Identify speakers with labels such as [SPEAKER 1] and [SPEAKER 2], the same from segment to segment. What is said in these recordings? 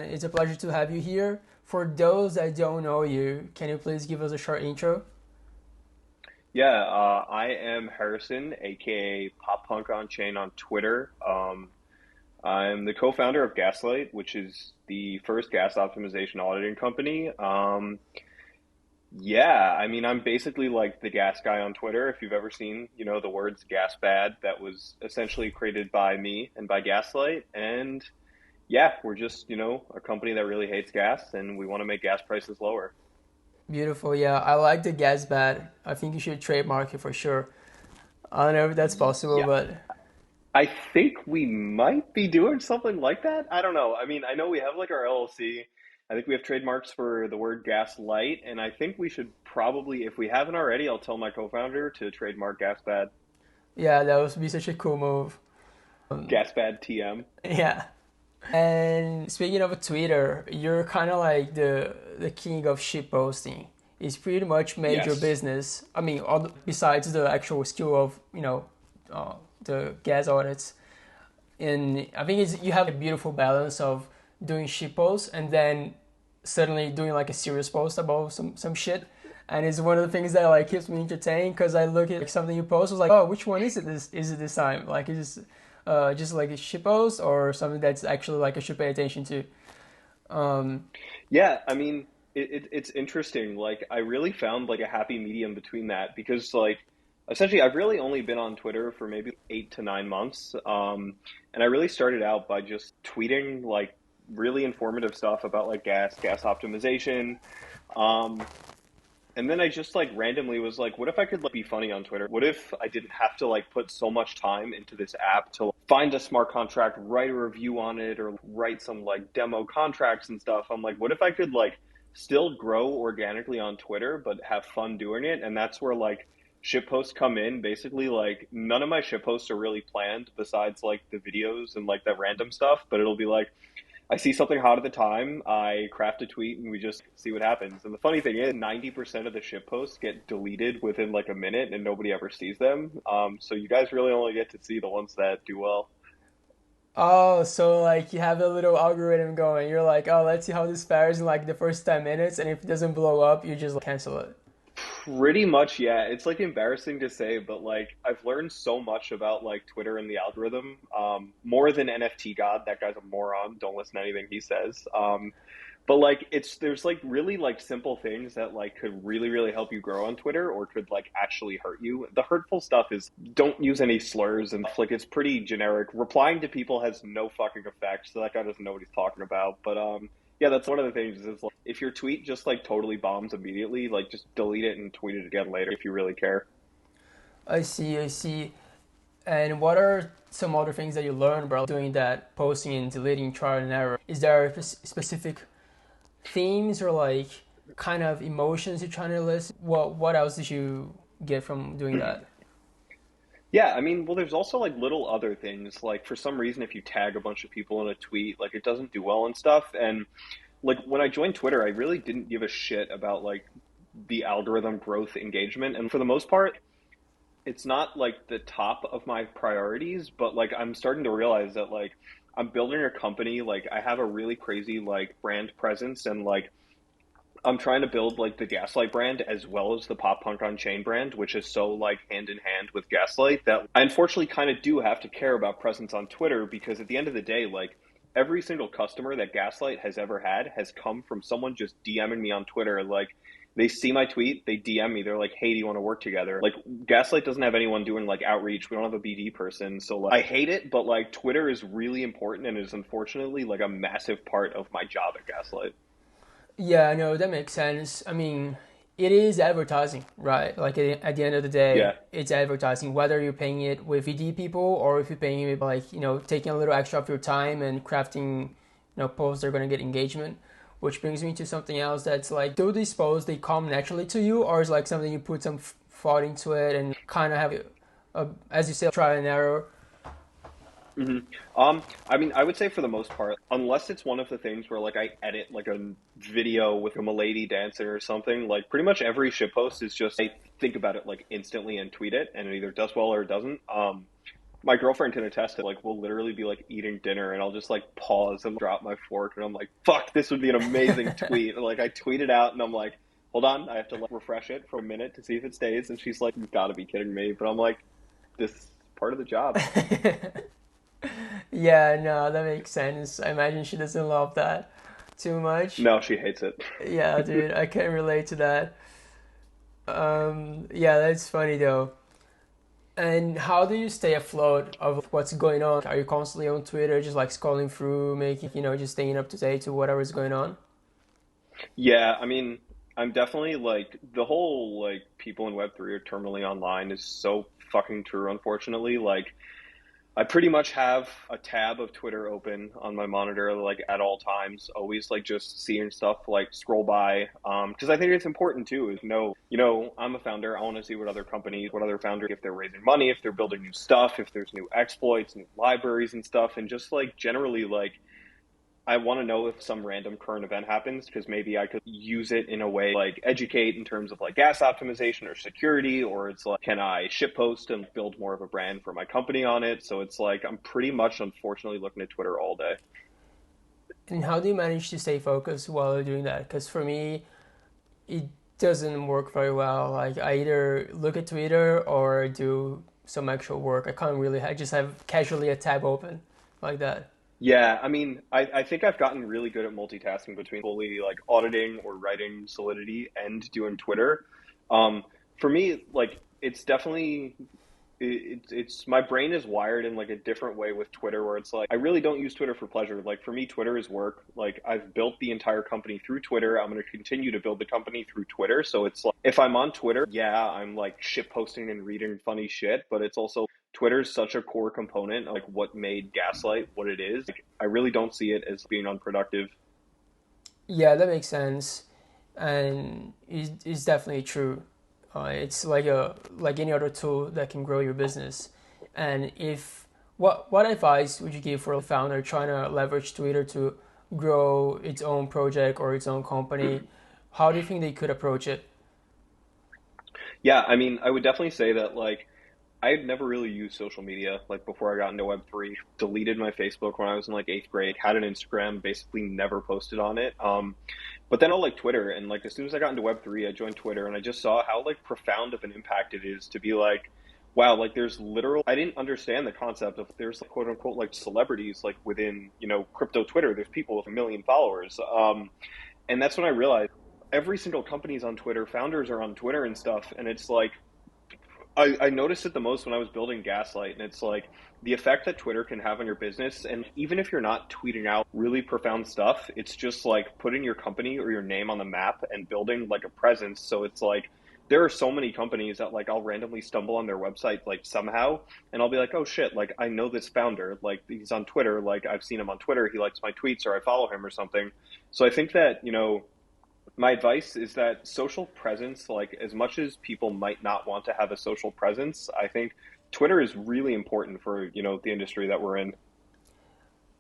[SPEAKER 1] It's a pleasure to have you here. For those that don't know you, can you please give us a short intro?
[SPEAKER 2] Yeah, I am Harrison, aka Pop Punk on Chain on Twitter. I'm the co-founder of Gaslite, which is the first gas optimization auditing company. Yeah, I mean, I'm basically like the gas guy on Twitter. If you've ever seen, the words gas bad, that was essentially created by me and by Gaslight. And yeah, we're just, a company that really hates gas and we want to make gas prices lower.
[SPEAKER 1] Beautiful. Yeah, I like the gas bad. I think you should trademark it for sure. I don't know if that's possible,
[SPEAKER 2] Yeah,
[SPEAKER 1] but
[SPEAKER 2] I think we might be doing something like that. I don't know. I mean, I know we have like our LLC. I think we have trademarks for the word gas light, and I think we should probably, if we haven't already, I'll tell my co-founder to trademark gas bad,
[SPEAKER 1] yeah, that would be such a cool move.
[SPEAKER 2] gas bad TM.
[SPEAKER 1] Yeah. And speaking of Twitter, you're kind of like the king of shit posting. It's pretty much made your
[SPEAKER 2] Yes.
[SPEAKER 1] business. I mean, besides the actual skill of the gas audits, and I think it's you have a beautiful balance of doing shit posts and then suddenly doing like a serious post about some shit. And it's one of the things that like keeps me entertained because I look at like, something you post, I was like, oh, which one is it this time? Like, is it just like a shit post or something that's actually like I should pay attention to? Um,
[SPEAKER 2] Yeah, I mean, it's interesting. Like, I really found like a happy medium between that because like essentially I've really only been on Twitter for maybe 8 to 9 months. And I really started out by just tweeting like really informative stuff about like gas optimization. Um, and then I just like randomly was like, what if I could like be funny on Twitter? What if I didn't have to like put so much time into this app to like, find a smart contract, write a review on it, or write some like demo contracts and stuff? I'm like, what if I could like still grow organically on Twitter, but have fun doing it? And that's where like ship posts come in. Basically, like none of my ship posts are really planned besides like the videos and like that random stuff, but it'll be like, I see something hot at the time, I craft a tweet, and we just see what happens. And the funny thing is, 90% of the ship posts get deleted within like a minute, and nobody ever sees them. So you guys really only get to see the ones that do well.
[SPEAKER 1] oh, so like you have a little algorithm going. You're like, oh, let's see how this fares in like the first 10 minutes, and if it doesn't blow up, you just like, cancel it.
[SPEAKER 2] Pretty much, yeah. It's like embarrassing to say, but like I've learned so much about like Twitter and the algorithm, more than NFT God. That guy's a moron. Don't listen to anything he says. But like there's like really like simple things that like could really help you grow on Twitter or could like actually hurt you. The hurtful stuff is don't use any slurs and stuff. Like it's pretty generic. Replying to people has no fucking effect, so that guy doesn't know what he's talking about. But yeah, that's one of the things is like if your tweet just like totally bombs immediately, like just delete it and tweet it again later if you really care.
[SPEAKER 1] I see, I see. And what are some other things that you learned, bro, doing that, posting and deleting, trial and error? Is there specific themes or like kind of emotions you're trying to list? What else did you get from doing that?
[SPEAKER 2] Yeah, I mean, well, there's also like little other things. Like for some reason, if you tag a bunch of people in a tweet, like it doesn't do well and stuff. And like when I joined Twitter, I really didn't give a shit about like the algorithm growth engagement. And for the most part, it's not like the top of my priorities, but like I'm starting to realize that like I'm building a company, like I have a really crazy like brand presence and like I'm trying to build like the Gaslight brand as well as the Pop Punk on Chain brand, which is so like hand in hand with Gaslight that I unfortunately kind of do have to care about presence on Twitter because at the end of the day, like every single customer that Gaslight has ever had has come from someone just DMing me on Twitter. Like they see my tweet, they DM me, they're like, hey, do you want to work together? Like Gaslight doesn't have anyone doing like outreach. We don't have a BD person. So like I hate it, but like Twitter is really important and is unfortunately like a massive part of my job at Gaslight.
[SPEAKER 1] Yeah, no, that makes sense. I mean, it is advertising, right? Like at the end of the day,
[SPEAKER 2] Yeah.
[SPEAKER 1] it's advertising, whether you're paying it with VD people or if you're paying it like, taking a little extra of your time and crafting, posts that are going to get engagement. Which brings me to something else that's like, do these posts, they come naturally to you or is like something you put some thought into it and kind of have, as you say, trial and error?
[SPEAKER 2] hmm I mean, I would say for the most part, unless it's one of the things where like I edit like a video with a lady dancing or something, like pretty much every shitpost is just I think about it like instantly and tweet it, and it either does well or it doesn't. my girlfriend can attest to like we'll literally be like eating dinner and I'll just like pause and drop my fork and I'm like, fuck, this would be an amazing tweet. And, like I tweet it out and I'm like, hold on, I have to like refresh it for a minute to see if it stays. And she's like, you've got to be kidding me. But I'm like, this is part of the job.
[SPEAKER 1] Yeah, no, that makes sense. I imagine she doesn't love that too much.
[SPEAKER 2] No, she hates it.
[SPEAKER 1] Yeah, dude, I can relate to that. Yeah, that's funny though. And how do you stay afloat of what's going on? Are you constantly on Twitter, just like scrolling through, making, just staying up to date to whatever's going on?
[SPEAKER 2] Yeah, I mean, I'm definitely like the whole like people in Web3 are terminally online is so fucking true, unfortunately. Like I pretty much have a tab of Twitter open on my monitor, like at all times, always like just seeing stuff like scroll by. Because I think it's important too, is I'm a founder. I want to see what other companies, what other founders, if they're raising money, if they're building new stuff, if there's new exploits, new libraries and stuff, and just like generally like I want to know if some random current event happens because maybe I could use it in a way like educate in terms of like gas optimization or security, or it's like, can I ship post and build more of a brand for my company on it? So it's like I'm pretty much unfortunately looking at Twitter all day.
[SPEAKER 1] And how do you manage to stay focused while you're doing that? Because for me, it doesn't work very well. Like I either look at Twitter or do some actual work. I can't really. I just have casually a tab open like that.
[SPEAKER 2] Yeah, I mean, I think I've gotten really good at multitasking between fully like auditing or writing Solidity and doing Twitter. Um, for me, like it's definitely it's my brain is wired in like a different way with Twitter where it's like I really don't use Twitter for pleasure. Like for me, Twitter is work. Like I've built the entire company through Twitter. I'm going to continue to build the company through Twitter. So it's like if I'm on Twitter, yeah, I'm like shit posting and reading funny shit, but it's also Twitter's such a core component of like what made Gaslight what it is. Like, I really don't see it as being unproductive.
[SPEAKER 1] Yeah, that makes sense, and it's definitely true. It's like any other tool that can grow your business. And if what advice would you give for a founder trying to leverage Twitter to grow its own project or its own company? How do you think they could approach it?
[SPEAKER 2] Yeah, I mean, I would definitely say that like I had never really used social media like before I got into Web3. Deleted my Facebook when I was in like eighth grade. Had an Instagram, basically never posted on it. But then I like Twitter, and like as soon as I got into Web3, I joined Twitter, and I just saw how like profound of an impact it is to be like, wow, like there's literal. I didn't understand the concept of there's like, quote unquote like celebrities like within crypto Twitter. There's people with a million followers, and that's when I realized every single company's on Twitter. Founders are on Twitter and stuff, and it's like I noticed it the most when I was building Gaslight, and it's like the effect that Twitter can have on your business. And even if you're not tweeting out really profound stuff, it's just like putting your company or your name on the map and building like a presence. So it's like there are so many companies that like I'll randomly stumble on their website like somehow, and I'll be like, oh shit, like I know this founder, like he's on Twitter, like I've seen him on Twitter, he likes my tweets or I follow him or something. So I think that, my advice is that social presence, like as much as people might not want to have a social presence, I think Twitter is really important for, the industry that we're in.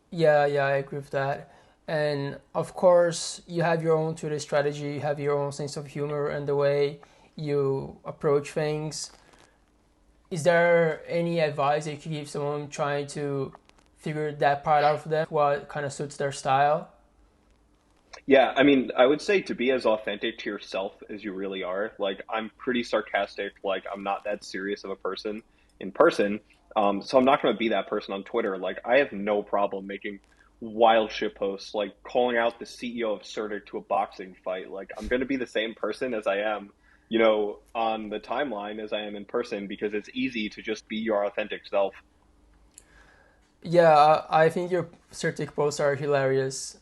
[SPEAKER 1] Yeah, yeah, I agree with that. And of course, you have your own Twitter strategy, you have your own sense of humor and the way you approach things. Is there any advice that you could give someone trying to figure that part out for them, what kind of suits their style?
[SPEAKER 2] Yeah, I mean, I would say to be as authentic to yourself as you really are. Like, I'm pretty sarcastic. Like, I'm not that serious of a person in person. So I'm not going to be that person on Twitter. Like, I have no problem making wild shit posts, like calling out the CEO of Certic to a boxing fight. Like, I'm going to be the same person as I am, on the timeline as I am in person because it's easy to just be your authentic self.
[SPEAKER 1] Yeah, I think your Certic posts are hilarious.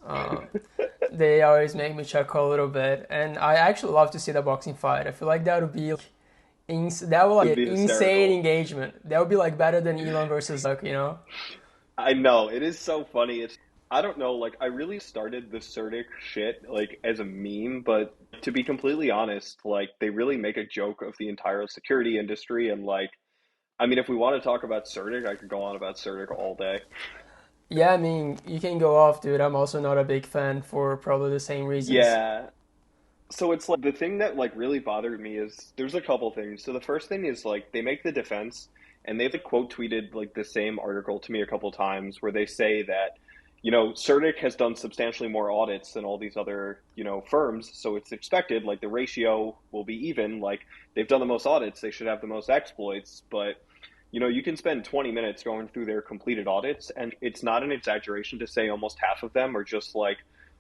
[SPEAKER 1] They always make me chuckle a little bit, and I actually love to see the boxing fight. I feel like that would be that would like
[SPEAKER 2] It'd
[SPEAKER 1] get
[SPEAKER 2] be
[SPEAKER 1] insane
[SPEAKER 2] hysterical.
[SPEAKER 1] engagement. That would be like better than Elon versus Luck.
[SPEAKER 2] I know it is so funny. I don't know, like I really started the Certic shit like as a meme, but to be completely honest, like they really make a joke of the entire security industry and like I mean if we want to talk about Certic, I could go on about Certic all day.
[SPEAKER 1] Yeah, I mean you can go off, dude. I'm also not a big fan for probably the same reasons.
[SPEAKER 2] Yeah. So it's like the thing that like really bothered me is there's a couple things. So the first thing is like they make the defense and they've like, quote tweeted like the same article to me a couple times where they say that, you know, Certic has done substantially more audits than all these other, you know, firms, so it's expected like the ratio will be even. Like they've done the most audits, they should have the most exploits, but you know, you can spend 20 minutes going through their completed audits, and it's not an exaggeration to say almost half of them are just like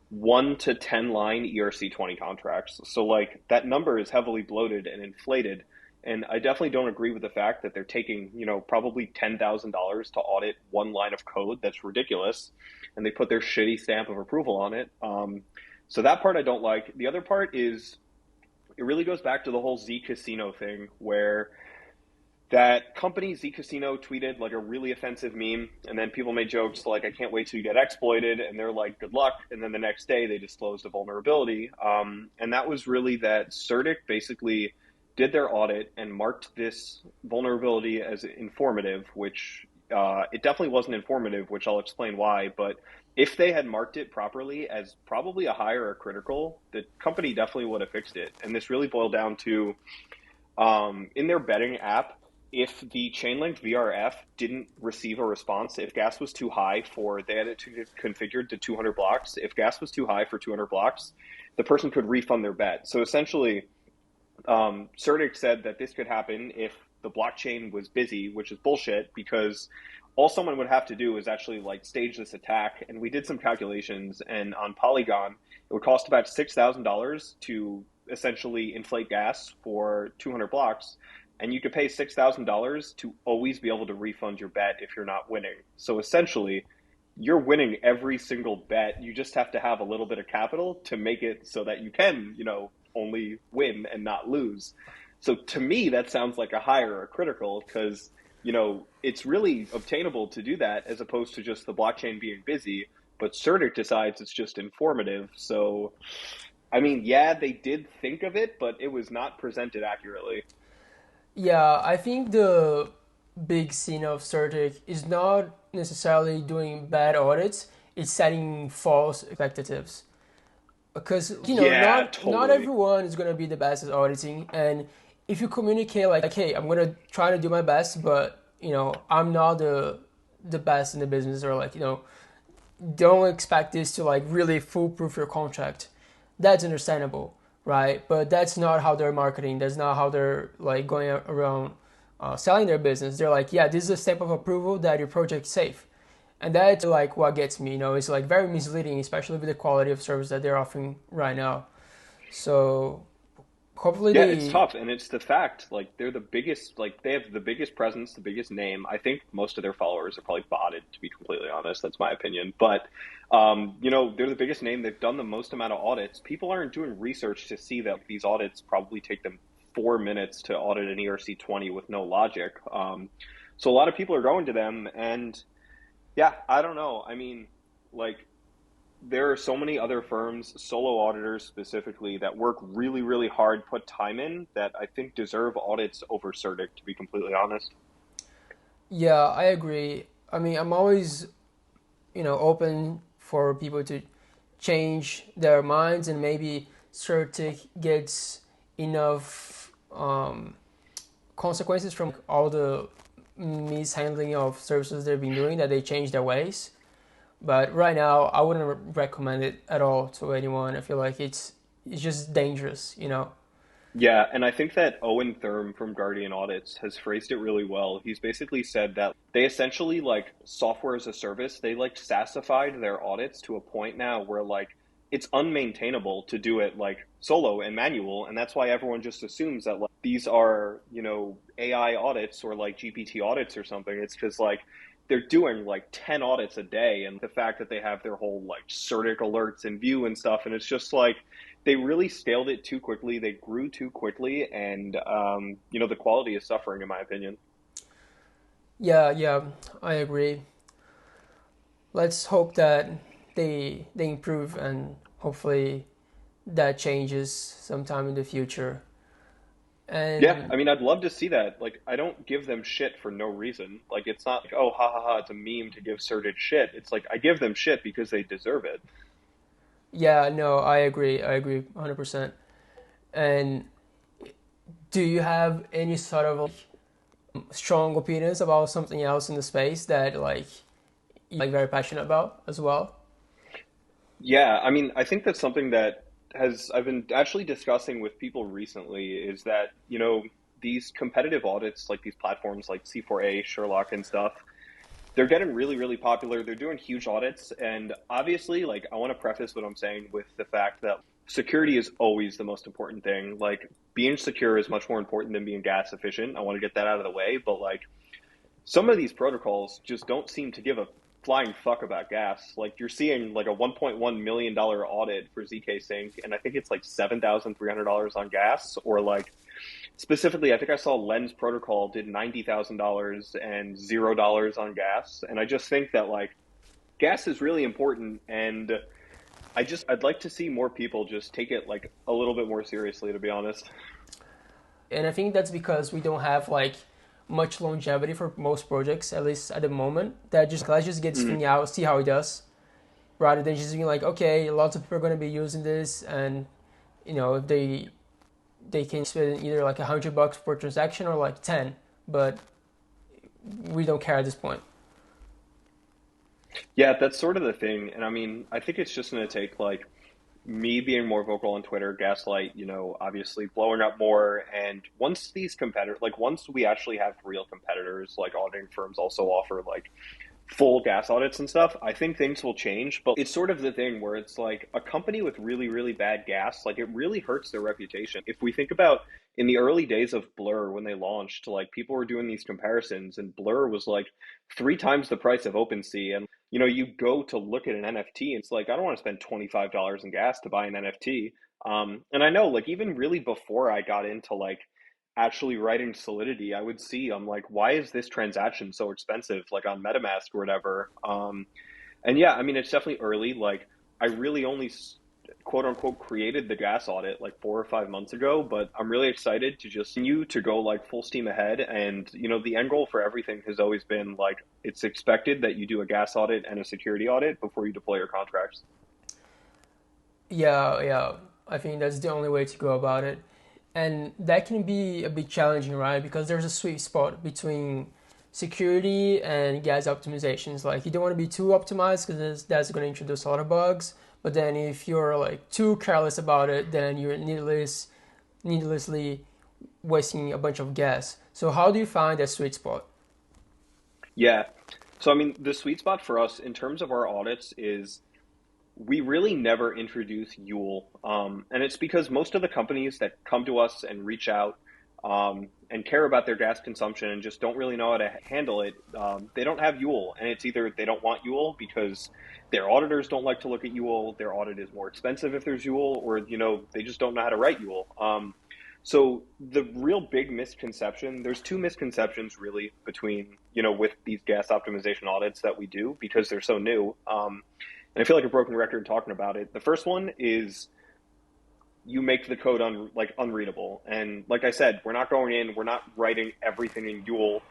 [SPEAKER 2] 1 to 10 line ERC 20 contracts. So, like, that number is heavily bloated and inflated. And I definitely don't agree with the fact that they're taking, you know, probably $10,000 to audit one line of code. That's ridiculous. And they put their shitty stamp of approval on it. So that part I don't like. The other part is it really goes back to the whole Z Casino thing where that company Z Casino tweeted like a really offensive meme, and then people made jokes like, "I can't wait till you get exploited," and they're like, "Good luck." And then the next day they disclosed a vulnerability, and that was really that Certic basically did their audit and marked this vulnerability as informative, which it definitely wasn't informative, which I'll explain why. But if they had marked it properly as probably a high or a critical, the company definitely would have fixed it. And this really boiled down to in their betting app, if the chain linked VRF didn't receive a response, if gas was too high for, they had it configured to 200 blocks. If gas was too high for 200 blocks, the person could refund their bet. So essentially, Certic said that this could happen if the blockchain was busy, which is bullshit because all someone would have to do is actually like stage this attack. And we did some calculations, and on Polygon, it would cost about $6,000 to essentially inflate gas for 200 blocks. And you could pay $6,000 to always be able to refund your bet if you're not winning. So essentially, you're winning every single bet. You just have to have a little bit of capital to make it so that you can, you know, only win and not lose. So to me, that sounds like a high or a critical because, you know, it's really obtainable to do that as opposed to just the blockchain being busy. But Certic decides it's just informative. So, I mean, yeah, they did think of it, but it was not presented accurately.
[SPEAKER 1] Yeah, I think the big sin of Certic is not necessarily doing bad audits, it's setting false expectations. Because
[SPEAKER 2] Yeah,
[SPEAKER 1] not
[SPEAKER 2] totally.
[SPEAKER 1] everyone is gonna be the best at auditing, and if you communicate like, hey, I'm gonna try to do my best, but I'm not the best in the business, or like don't expect this to like really foolproof your contract. That's understandable, right? But that's not how they're marketing. That's not how they're like going around selling their business. They're like, yeah, this is a step of approval that your project's safe, and that's like what gets me. It's like very misleading, especially with the quality of service that they're offering right now. So hopefully
[SPEAKER 2] Yeah, it's
[SPEAKER 1] they,
[SPEAKER 2] tough, and it's the fact like they're the biggest, like they have the biggest presence, the biggest name. I think most of their followers are probably botted, to be completely honest. That's my opinion. But you know, they're the biggest name. They've done the most amount of audits. People aren't doing research to see that these audits probably take them 4 minutes to audit an ERC 20 with no logic. So a lot of people are going to them, and yeah, I don't know. I mean, like there are so many other firms, solo auditors specifically, that work really, really hard, put time in, that I think deserve audits over Certic, to be completely honest.
[SPEAKER 1] yeah, I agree. I mean, I'm always open for people to change their minds, and maybe Certic gets enough consequences from all the mishandling of services they've been doing that they change their ways. But right now, I wouldn't recommend it at all to anyone. I feel like it's just dangerous.
[SPEAKER 2] Yeah, and I think that Owen Thurm from Guardian Audits has phrased it really well. He's basically said that they essentially like software as a service. They like SaaSified their audits to a point now where like it's unmaintainable to do it like solo and manual, and that's why everyone just assumes that like these are, you know, AI audits or like GPT audits or something. It's because like they're doing like 10 audits a day, and the fact that they have their whole like Certic alerts in view and stuff, and it's just like they really scaled it too quickly. They grew too quickly, and you know, the quality is suffering, in my opinion.
[SPEAKER 1] Yeah, yeah, I agree. Let's hope that they improve, and hopefully that changes sometime in the future.
[SPEAKER 2] Yeah,
[SPEAKER 1] And
[SPEAKER 2] I mean, I'd love to see that. Like, I don't give them shit for no reason. Like, it's not like, oh, ha ha ha, it's a meme to give Certic shit. It's like I give them shit because they deserve it.
[SPEAKER 1] yeah, no, I agree. I agree 100%. And do you have any sort of strong opinions about something else in the space that like you like very passionate about as well?
[SPEAKER 2] Yeah, I mean, I think that's something that has I've been actually discussing with people recently is that, these competitive audits, like these platforms like C4A, Sherlock and stuff, they're getting really, really popular. They're doing huge audits. And obviously, like, I want to preface what I'm saying with the fact that security is always the most important thing. Like, being secure is much more important than being gas efficient. I want to get that out of the way. But, like, some of these protocols just don't seem to give a flying fuck about gas. Like, you're seeing like a $1.1 million audit for ZK Sync, and I think it's like $7,300 on gas, or like specifically, I think I saw Lens Protocol did $90,000 and $0 on gas. And I just think that like gas is really important. And I'd like to see more people just take it like a little bit more seriously, to be honest.
[SPEAKER 1] And I think that's because we don't have like much longevity for most projects, at least at the moment. That just let's just get this
[SPEAKER 2] Mm.
[SPEAKER 1] thing out, see how it does, rather than just being like, okay, lots of people are going to be using this, and if they can spend either like $100 per transaction or like 10, but we don't care at this point.
[SPEAKER 2] Yeah, that's sort of the thing. And I mean, I think it's just going to take like me being more vocal on Twitter, Gaslight, obviously blowing up more. And once these competitors, like once we actually have real competitors, like auditing firms also offer like full gas audits and stuff, I think things will change. But it's sort of the thing where it's like a company with really, really bad gas, like it really hurts their reputation. If we think about in the early days of Blur when they launched, like people were doing these comparisons and Blur was like three times the price of OpenSea. And you go to look at an NFT, and it's like, I don't want to spend $25 in gas to buy an NFT. And I know, like, even really before I got into like actually writing Solidity, I would see, I'm like, why is this transaction so expensive, like on MetaMask or whatever? And yeah, I mean, it's definitely early. Like, I really only quote unquote created the gas audit like 4 or 5 months ago, but I'm really excited to just continue to go like full steam ahead. And, the end goal for everything has always been like, it's expected that you do a gas audit and a security audit before you deploy your contracts.
[SPEAKER 1] Yeah, yeah. I think that's the only way to go about it. And that can be a bit challenging, right? Because there's a sweet spot between security and gas optimizations. Like you don't want to be too optimized because that's going to introduce a lot of bugs. But then if you're like too careless about it, then you're needlessly wasting a bunch of gas. So how do you find that sweet spot?
[SPEAKER 2] Yeah. So, I mean, the sweet spot for us in terms of our audits is we really never introduce Yule. And it's because most of the companies that come to us and reach out and care about their gas consumption and just don't really know how to handle it, they don't have Yule. And it's either they don't want Yule because their auditors don't like to look at Yule, their audit is more expensive if there's Yule, or, they just don't know how to write Yule. So the real big misconception, there's two misconceptions really between, with these gas optimization audits that we do because they're so new. And I feel like a broken record talking about it. The first one is you make the code unreadable. And like I said, we're not going in, we're not writing everything in Yule.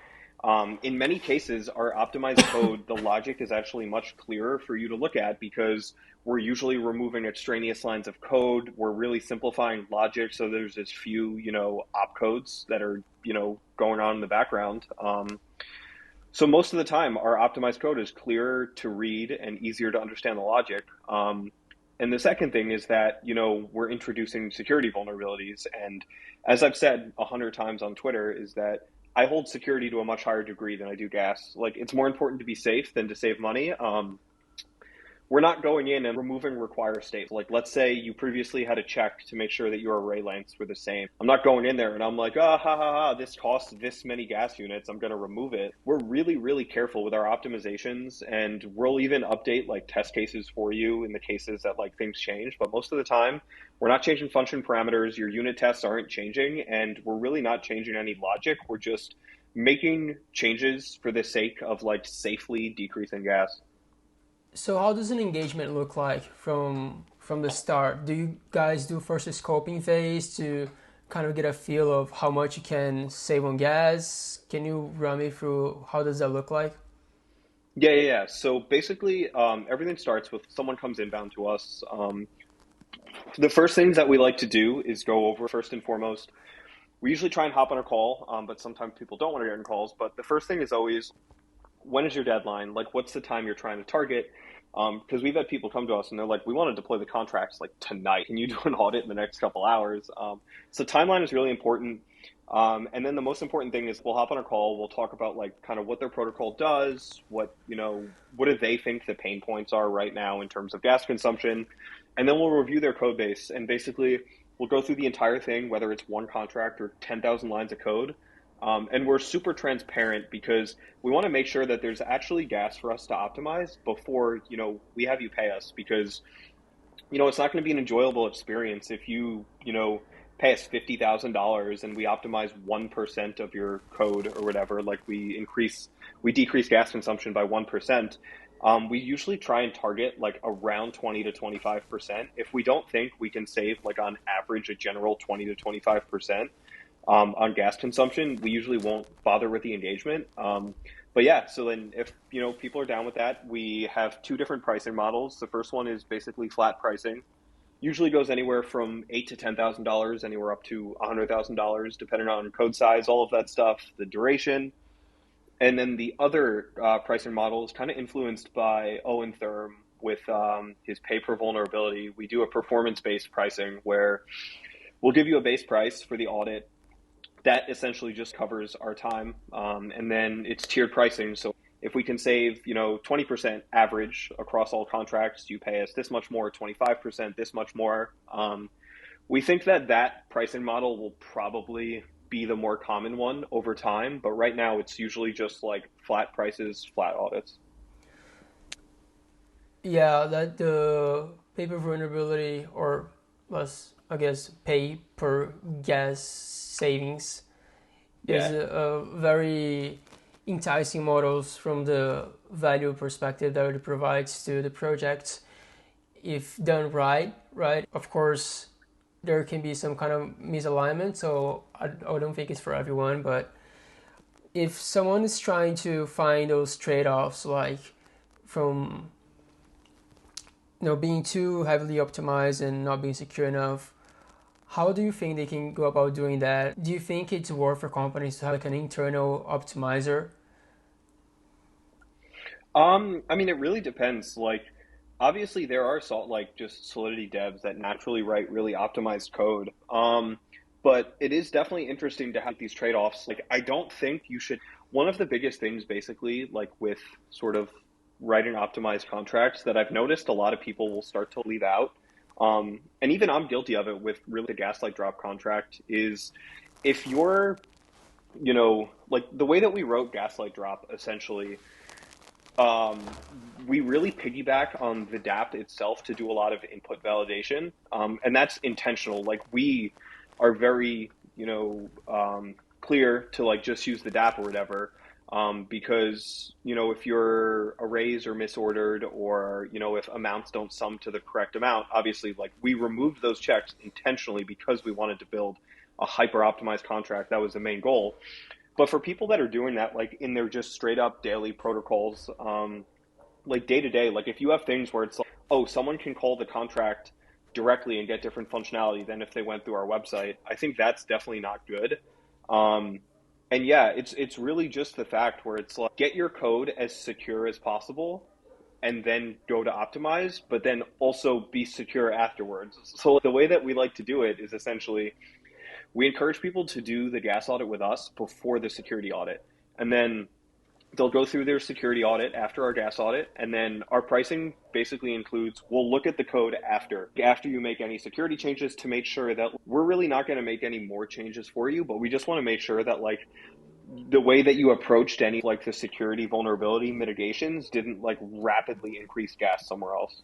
[SPEAKER 2] In many cases, our optimized code, the logic is actually much clearer for you to look at because we're usually removing extraneous lines of code. We're really simplifying logic, so there's as few, opcodes that are, going on in the background. So most of the time, our optimized code is clearer to read and easier to understand the logic. And the second thing is that, we're introducing security vulnerabilities. And as I've said 100 times on Twitter, is that I hold security to a much higher degree than I do gas. Like, it's more important to be safe than to save money. We're not going in and removing require states. Like, let's say you previously had a check to make sure that your array lengths were the same. I'm not going in there and I'm like, ah, ha, ha, ha, this costs this many gas units. I'm going to remove it. We're really, really careful with our optimizations, and we'll even update like test cases for you in the cases that like things change. But most of the time, we're not changing function parameters. Your unit tests aren't changing, and we're really not changing any logic. We're just making changes for the sake of like safely decreasing gas.
[SPEAKER 1] So how does an engagement look like from the start? Do you guys do first a scoping phase to kind of get a feel of how much you can save on gas? Can you run me through how does that look like?
[SPEAKER 2] Yeah, yeah, yeah. So basically, everything starts with someone comes inbound to us. The first things that we like to do is go over first and foremost. we usually try and hop on a call, but sometimes people don't want to get on calls. But the first thing is always, when is your deadline? Like, what's the time you're trying to target? Because we've had people come to us and they're like, we want to deploy the contracts like tonight. Can you do an audit in the next couple hours? So timeline is really important. And then the most important thing is we'll hop on a call. We'll talk about like kind of what their protocol does, what do they think the pain points are right now in terms of gas consumption, and then we'll review their code base and basically we'll go through the entire thing, whether it's one contract or 10,000 lines of code. And we're super transparent because we want to make sure that there's actually gas for us to optimize before, we have you pay us because, it's not going to be an enjoyable experience if pay us $50,000 and we optimize 1% of your code or whatever, like we decrease gas consumption by 1%. We usually try and target like around 20 to 25%. If we don't think we can save like on average a general 20 to 25%, on gas consumption, we usually won't bother with the engagement. But yeah, so then if people are down with that, we have two different pricing models. The first one is basically flat pricing. Usually goes anywhere from $8,000 to $10,000, anywhere up to $100,000, depending on code size, all of that stuff, the duration. And then the other pricing model is kind of influenced by Owen Thurm with his pay per vulnerability. We do a performance-based pricing where we'll give you a base price for the audit that essentially just covers our time. And then it's tiered pricing. So if we can save, 20% average across all contracts, you pay us this much more, 25%, this much more. We think that pricing model will probably be the more common one over time. But right now it's usually just like flat prices, flat audits.
[SPEAKER 1] Yeah, that the paper vulnerability or less, I guess, pay per gas savings is
[SPEAKER 2] Yeah.
[SPEAKER 1] a very enticing models from the value perspective that it provides to the project if done right, right? Of course, there can be some kind of misalignment, so I don't think it's for everyone, but if someone is trying to find those trade-offs, like from being too heavily optimized and not being secure enough, how do you think they can go about doing that? Do you think it's worth for companies to have like an internal optimizer?
[SPEAKER 2] I mean, it really depends. Like, obviously, there are like just Solidity devs that naturally write really optimized code. But it is definitely interesting to have these trade-offs. Like, I don't think you should. One of the biggest things, basically, like with sort of writing optimized contracts, that I've noticed a lot of people will start to leave out. And even I'm guilty of it with really the Gaslite drop contract is if you're, like the way that we wrote Gaslite drop essentially. Um, we really piggyback on the DApp itself to do a lot of input validation, and that's intentional. Like we are very, clear to like just use the DApp or whatever, because if your arrays are misordered or if amounts don't sum to the correct amount, obviously like we removed those checks intentionally because we wanted to build a hyper optimized contract. That was the main goal. But for people that are doing that, like in their just straight up daily protocols, like day to day, like if you have things where it's like, oh, someone can call the contract directly and get different functionality than if they went through our website, I think that's definitely not good. Um, and yeah, it's really just the fact where it's like get your code as secure as possible and then go to optimize, but then also be secure afterwards. So the way that we like to do it is essentially we encourage people to do the gas audit with us before the security audit. And then they'll go through their security audit after our gas audit. And then our pricing basically includes, we'll look at the code after you make any security changes to make sure that we're really not going to make any more changes for you, but we just want to make sure that like the way that you approached any like the security vulnerability mitigations didn't like rapidly increase gas somewhere else.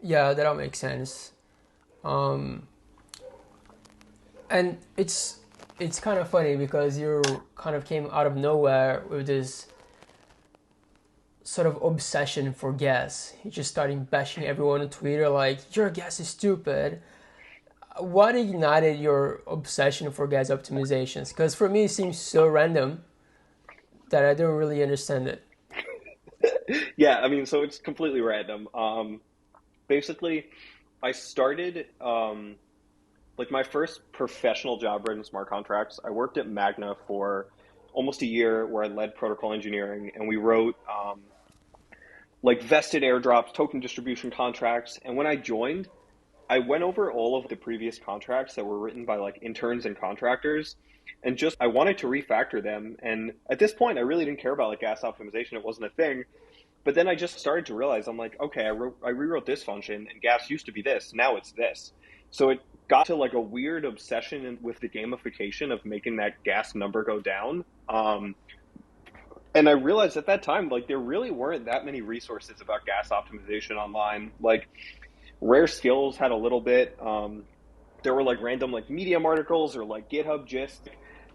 [SPEAKER 1] Yeah, that all makes sense. Um, and it's kind of funny because you kind of came out of nowhere with this sort of obsession for gas. You just started bashing everyone on Twitter like your gas is stupid. What ignited your obsession for gas optimizations? Because for me, it seems so random that I don't really understand it.
[SPEAKER 2] Yeah, I mean, so it's completely random. Basically, I started like my first professional job writing smart contracts, I worked at Magna for almost a year where I led protocol engineering and we wrote like vested airdrops, token distribution contracts. And when I joined, I went over all of the previous contracts that were written by like interns and contractors and just I wanted to refactor them. And at this point, I really didn't care about like gas optimization. It wasn't a thing. But then I just started to realize I'm like, okay, I rewrote this function and gas used to be this. Now it's this. So it got to like a weird obsession with the gamification of making that gas number go down. And I realized at that time, like there really weren't that many resources about gas optimization online. Like Rare Skills had a little bit. There were like random like Medium articles or like GitHub gist.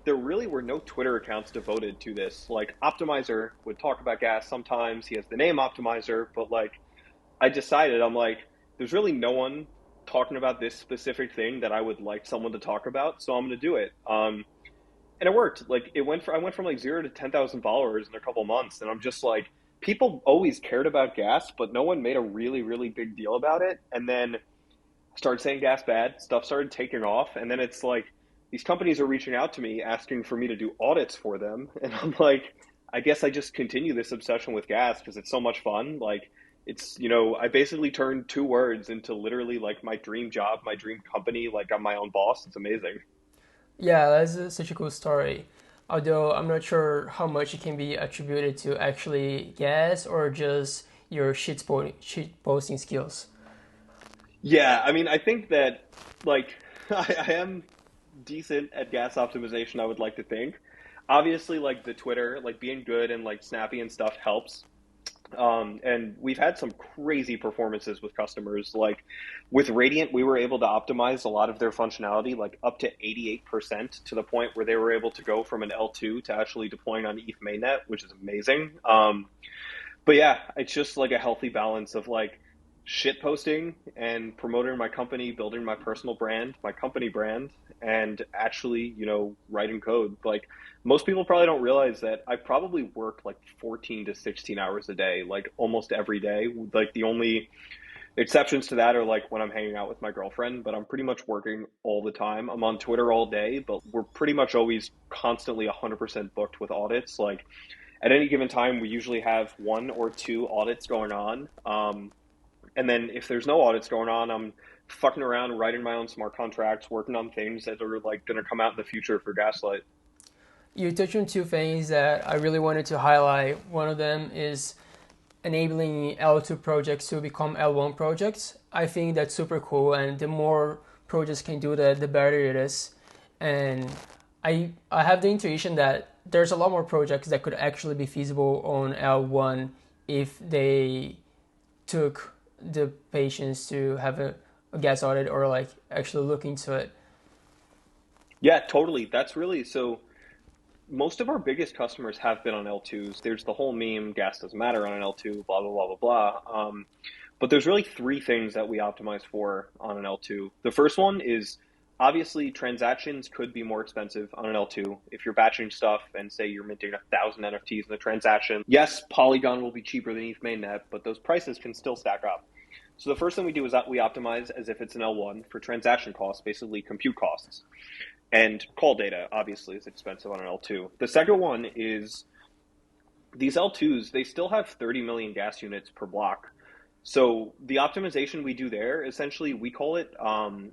[SPEAKER 2] There really were no Twitter accounts devoted to this. Like Optimizer would talk about gas sometimes. He has the name Optimizer, but like I decided I'm like, there's really no one talking about this specific thing that I would like someone to talk about, so I'm gonna do it. And it worked. Like I went from like 0 to 10,000 followers in a couple months, and I'm just like, people always cared about gas, but no one made a really really big deal about it. And then started saying gas bad, stuff started taking off, and then it's like these companies are reaching out to me asking for me to do audits for them, and I'm like, I guess I just continue this obsession with gas because it's so much fun. Like it's I basically turned two words into literally like my dream job, my dream company. Like I'm my own boss. It's amazing.
[SPEAKER 1] Yeah, such a cool story. Although I'm not sure how much it can be attributed to actually gas or just your shit posting skills.
[SPEAKER 2] Yeah, I mean, I think that like I am decent at gas optimization, I would like to think. Obviously, like the Twitter, like being good and like snappy and stuff helps. And we've had some crazy performances with customers. Like with Radiant, we were able to optimize a lot of their functionality, like up to 88% to the point where they were able to go from an L2 to actually deploying on ETH mainnet, which is amazing. But yeah, it's just like a healthy balance of like shit posting and promoting my company, building my personal brand, my company brand, and actually, writing code. Like most people probably don't realize that I probably work like 14 to 16 hours a day, like almost every day. Like the only exceptions to that are like when I'm hanging out with my girlfriend, but I'm pretty much working all the time. I'm on Twitter all day, but we're pretty much always constantly 100% booked with audits. Like at any given time, we usually have one or two audits going on. And then if there's no audits going on, I'm fucking around writing my own smart contracts, working on things that are like going to come out in the future for Gaslite.
[SPEAKER 1] You touched on two things that I really wanted to highlight. One of them is enabling L2 projects to become L1 projects. I think that's super cool, and the more projects can do that, the better it is. And I have the intuition that there's a lot more projects that could actually be feasible on L1 if they took the patience to have a gas audit or like actually look into it.
[SPEAKER 2] Yeah, totally. That's really so. Most of our biggest customers have been on L2s. There's the whole meme, gas doesn't matter on an L2, blah, blah, blah, blah, blah. But there's really three things that we optimize for on an L2. The first one is obviously transactions could be more expensive on an L2. If you're batching stuff and say you're minting 1,000 NFTs in a transaction, yes, Polygon will be cheaper than ETH mainnet, but those prices can still stack up. So the first thing we do is that we optimize as if it's an L1 for transaction costs, basically compute costs. And call data, obviously, is expensive on an L2. The second one is these L2s, they still have 30 million gas units per block. So the optimization we do there, essentially, we call it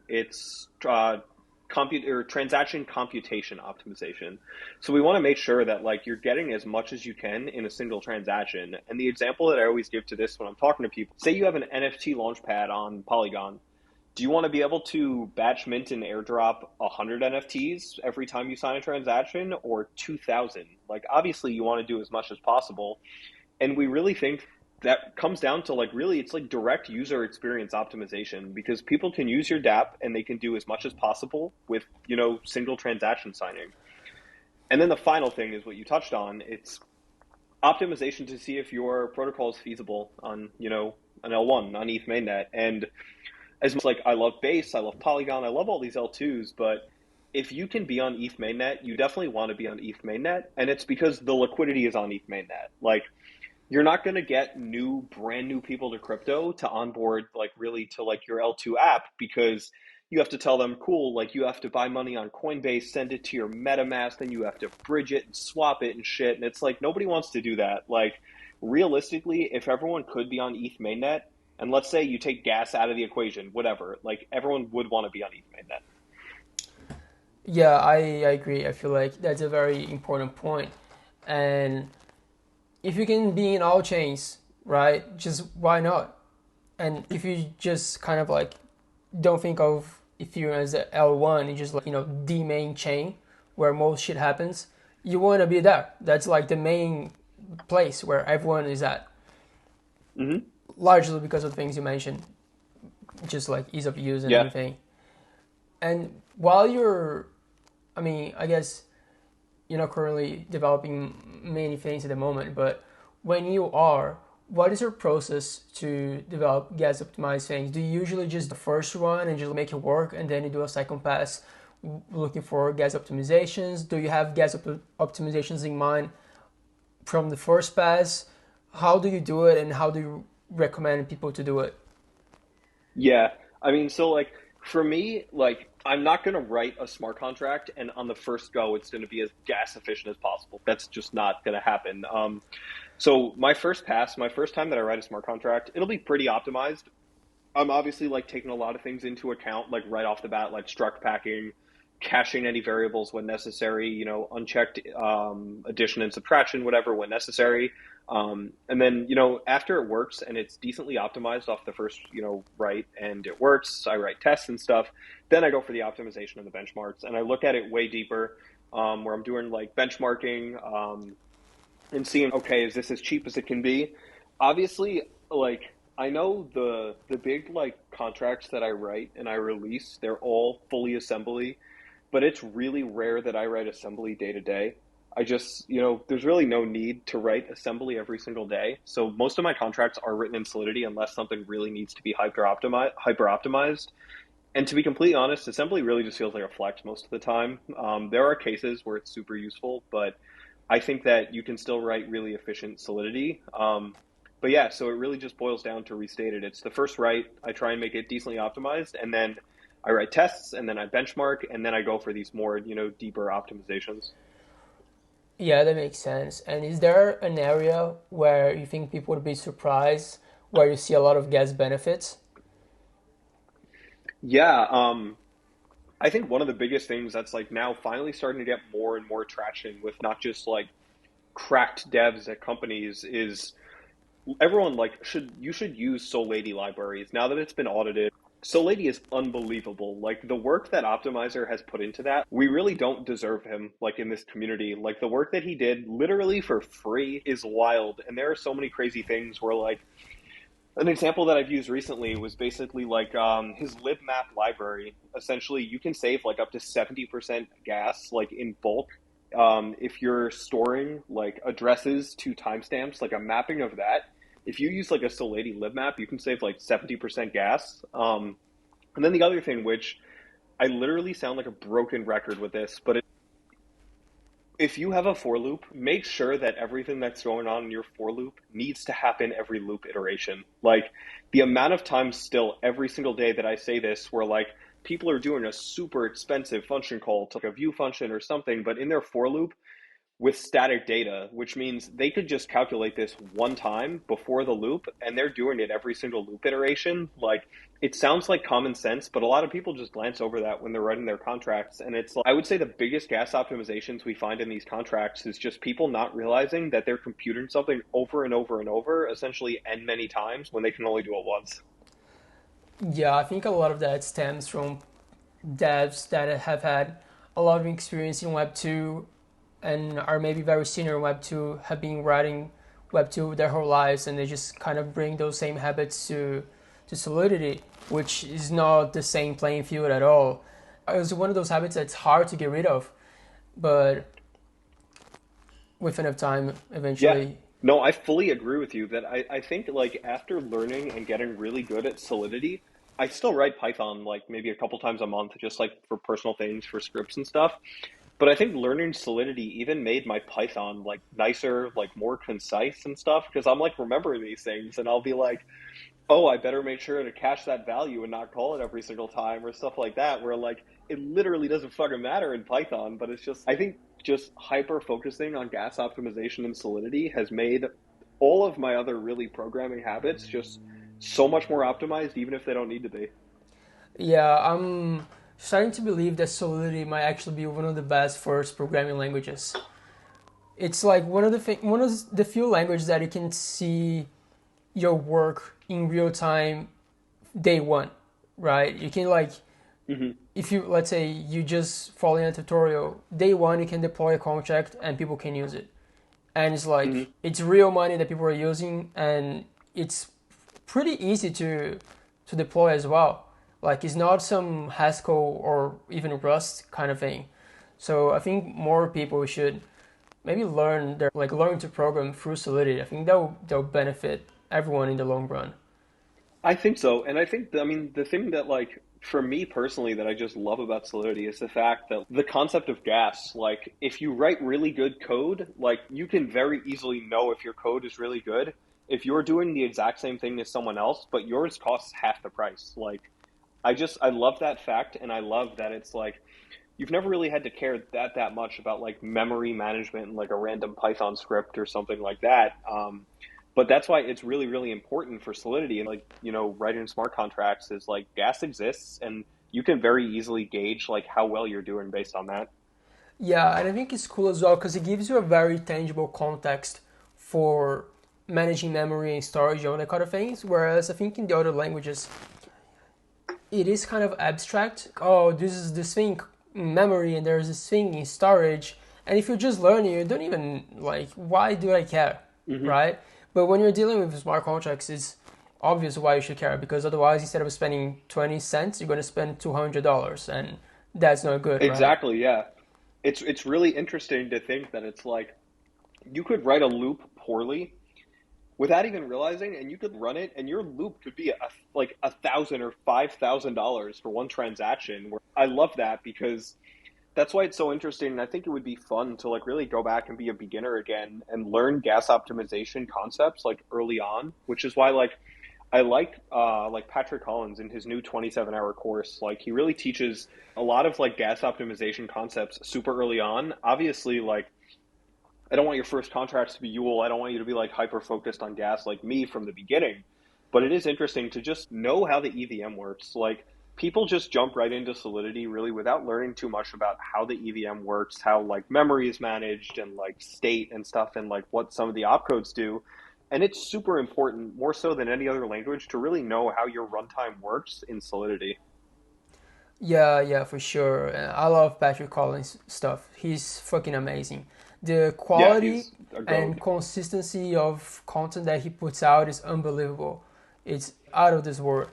[SPEAKER 2] it's compute or transaction computation optimization. So we want to make sure that like you're getting as much as you can in a single transaction. And the example that I always give to this when I'm talking to people, say you have an NFT launchpad on Polygon. Do you want to be able to batch mint and airdrop 100 NFTs every time you sign a transaction or 2,000? Like, obviously, you want to do as much as possible. And we really think that comes down to like really it's like direct user experience optimization because people can use your DApp and they can do as much as possible with, single transaction signing. And then the final thing is what you touched on. It's optimization to see if your protocol is feasible on, an L1, on ETH mainnet. And as much like I love Base, I love Polygon, I love all these L2s, but if you can be on ETH mainnet, you definitely want to be on ETH mainnet, and it's because the liquidity is on ETH mainnet. Like you're not going to get brand new people to crypto to onboard like really to like your L2 app because you have to tell them, cool, like you have to buy money on Coinbase, send it to your MetaMask, then you have to bridge it and swap it and shit. And it's like nobody wants to do that. Like realistically, if everyone could be on ETH mainnet, and let's say you take gas out of the equation, whatever, like everyone would want to be on ETH mainnet.
[SPEAKER 1] Yeah, I agree. I feel like that's a very important point. And if you can be in all chains, right, just why not? And if you just kind of like don't think of Ethereum as the L1, you just like, the main chain where most shit happens, you want to be there. That's like the main place where everyone is at.
[SPEAKER 2] Mm-hmm.
[SPEAKER 1] Largely because of things you mentioned, just like ease of use and
[SPEAKER 2] Yeah.
[SPEAKER 1] everything. And while you're, I mean, I guess you're not currently developing many things at the moment, but when you are, what is your process to develop gas optimized things? Do you usually just the first run and just make it work, and then you do a second pass looking for gas optimizations? Do you have optimizations in mind from the first pass? How do you do it, and how do you recommend people to do it?
[SPEAKER 2] Yeah. I mean, so like for me, like I'm not going to write a smart contract and on the first go it's going to be as gas efficient as possible. That's just not going to happen. So my first pass, my first time that I write a smart contract, it'll be pretty optimized. I'm obviously like taking a lot of things into account, like right off the bat, like struct packing, caching any variables when necessary, unchecked addition and subtraction, whatever when necessary. And then, after it works and it's decently optimized off the first, write and it works, I write tests and stuff. Then I go for the optimization of the benchmarks and I look at it way deeper, where I'm doing like benchmarking, and seeing, okay, is this as cheap as it can be? Obviously, like I know the big like contracts that I write and I release, they're all fully assembly, but it's really rare that I write assembly day to day. I just, there's really no need to write assembly every single day. So most of my contracts are written in Solidity unless something really needs to be hyper optimized. And to be completely honest, assembly really just feels like a flex most of the time. There are cases where it's super useful, but I think that you can still write really efficient Solidity. But yeah, so it really just boils down to restated. It's the first write, I try and make it decently optimized, and then I write tests, and then I benchmark, and then I go for these more, deeper optimizations.
[SPEAKER 1] Yeah, that makes sense. And is there an area where you think people would be surprised, where you see a lot of gas benefits?
[SPEAKER 2] Yeah, I think one of the biggest things that's like now finally starting to get more and more traction with not just like cracked devs at companies is everyone like should use Solidity libraries now that it's been audited. Solidity is unbelievable. Like the work that Optimizer has put into that, we really don't deserve him like in this community. Like the work that he did literally for free is wild. And there are so many crazy things where like an example that I've used recently was basically like his libmap library. Essentially, you can save like up to 70% gas like in bulk if you're storing like addresses to timestamps, like a mapping of that. If you use like a Solidity libmap, you can save like 70% gas. And then the other thing, which I literally sound like a broken record with this, but if you have a for loop, make sure that everything that's going on in your for loop needs to happen every loop iteration. Like the amount of times still every single day that I say this, where like people are doing a super expensive function call to like a view function or something, but in their for loop, with static data, which means they could just calculate this one time before the loop and they're doing it every single loop iteration. Like it sounds like common sense, but a lot of people just glance over that when they're writing their contracts. And it's like, I would say the biggest gas optimizations we find in these contracts is just people not realizing that they're computing something over and over and over, essentially n many times when they can only do it once.
[SPEAKER 1] Yeah, I think a lot of that stems from devs that have had a lot of experience in Web 2 and are maybe very senior in Web 2, have been writing Web 2 their whole lives, and they just kind of bring those same habits to Solidity, which is not the same playing field at all. It's one of those habits that's hard to get rid of, but with enough time,
[SPEAKER 2] Yeah.
[SPEAKER 1] eventually.
[SPEAKER 2] No, I fully agree with you that I think like after learning and getting really good at Solidity, I still write Python like maybe a couple times a month, just like for personal things, for scripts and stuff. But I think learning Solidity even made my Python like nicer, like more concise and stuff, because I'm like remembering these things and I'll be like, oh, I better make sure to cache that value and not call it every single time or stuff like that, where like it literally doesn't fucking matter in Python, but it's just, I think just hyper focusing on gas optimization and Solidity has made all of my other really programming habits just so much more optimized, even if they don't need to be.
[SPEAKER 1] Yeah, I'm starting to believe that Solidity might actually be one of the best first programming languages. It's like one of the few languages that you can see your work in real time day one, right? You can like
[SPEAKER 2] Hmm.
[SPEAKER 1] if you let's say you just follow a tutorial, day one you can deploy a contract and people can use it. And it's
[SPEAKER 2] Hmm.
[SPEAKER 1] like it's real money that people are using and it's pretty easy to deploy as well. Like it's not some Haskell or even Rust kind of thing. So I think more people should maybe learn to program through Solidity. I think that'll benefit everyone in the long run.
[SPEAKER 2] I think so. And I think, I mean, the thing that, like, for me personally, that I just love about Solidity is the fact that the concept of gas, like, if you write really good code, like, you can very easily know if your code is really good. If you're doing the exact same thing as someone else, but yours costs half the price. Like, I love that fact. And I love that it's like, you've never really had to care that much about like memory management and like a random Python script or something like that. But that's why it's really, really important for Solidity and like, writing smart contracts is like gas exists and you can very easily gauge like how well you're doing based on that.
[SPEAKER 1] Yeah, and I think it's cool as well because it gives you a very tangible context for managing memory and storage and all that kind of things. Whereas I think in the other languages, it is kind of abstract. Oh, this is this thing in memory and there's this thing in storage. And if you're just learning, you don't even like, why do I care,
[SPEAKER 2] Hmm.
[SPEAKER 1] right? But when you're dealing with smart contracts, it's obvious why you should care because otherwise, instead of spending 20 cents, you're going to spend $200, and that's not good, right?
[SPEAKER 2] Exactly, yeah. It's really interesting to think that it's like you could write a loop poorly without even realizing, and you could run it, and your loop could be like $1,000 or $5,000 for one transaction. Where I love that because that's why it's so interesting. And I think it would be fun to like really go back and be a beginner again and learn gas optimization concepts like early on, which is why I like Patrick Collins in his new 27-hour course. Like he really teaches a lot of like gas optimization concepts super early on. Obviously, like I don't want your first contracts to be Yule. I don't want you to be like hyper focused on gas like me from the beginning. But it is interesting to just know how the EVM works. Like people just jump right into Solidity really without learning too much about how the EVM works, how like memory is managed and like state and stuff and like what some of the opcodes do. And it's super important, more so than any other language, to really know how your runtime works in Solidity.
[SPEAKER 1] Yeah, yeah, for sure. I love Patrick Collins stuff. He's fucking amazing. The
[SPEAKER 2] Yeah,
[SPEAKER 1] quality
[SPEAKER 2] he's a
[SPEAKER 1] and
[SPEAKER 2] goat.
[SPEAKER 1] consistency of content that he puts out is unbelievable. It's out of this world.